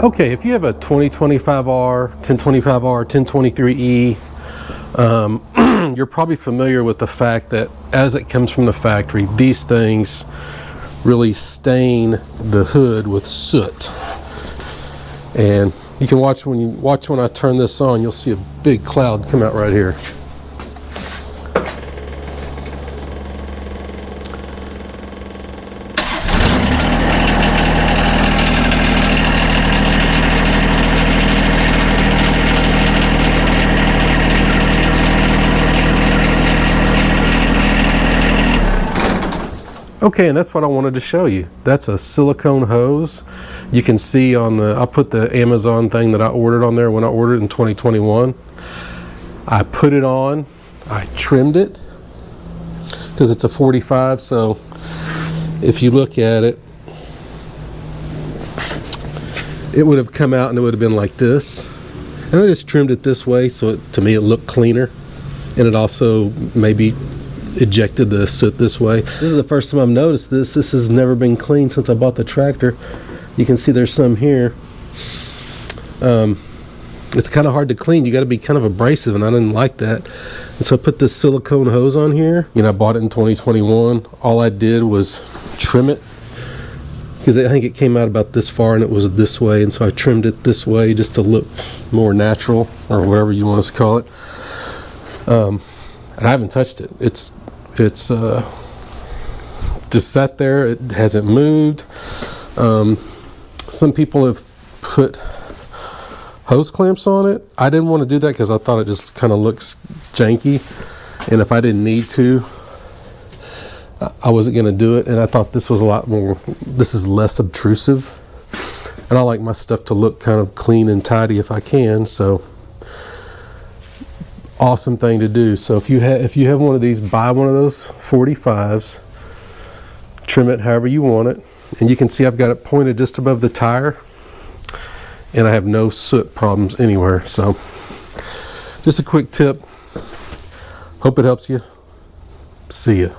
Okay, if you have a 2025R, 1025R, 1023E, you're probably familiar with the fact that as it comes from the factory, these things really stain the hood with soot. And you can watch when I turn this on, you'll see a big cloud come out right here. Okay, and that's what I wanted to show you. That's a silicone hose. You can see on the, I'll put the Amazon thing that I ordered on there when I ordered in 2021. I put it on, I trimmed it, because it's a 45, so if you look at it, it would have come out and it would have been like this. And I just trimmed it this way so to me it looked cleaner. And it also maybe ejected the soot this way. This is the first time I've noticed this. This has never been cleaned since I bought the tractor. You can see there's some here. It's kind of hard to clean. You got to be kind of abrasive, and I didn't like that. And so I put this silicone hose on here. You know, I bought it in 2021. All I did was trim it, because I think it came out about this far and it was this way, and so I trimmed it this way just to look more natural, or whatever you want us to call it. And I haven't touched it. It's just sat there. It hasn't moved. Some people have put hose clamps on it. I didn't want to do that because I thought it just kind of looks janky, and if I didn't need to, I wasn't going to do it. And I thought this was a lot more, this is less obtrusive, and I like my stuff to look kind of clean and tidy if I can. So awesome thing to do. So if you have one of these, buy one of those 45s, trim it however you want it, and you can see I've got it pointed just above the tire, and I have no soot problems anywhere. So just a quick tip. Hope it helps you. See ya.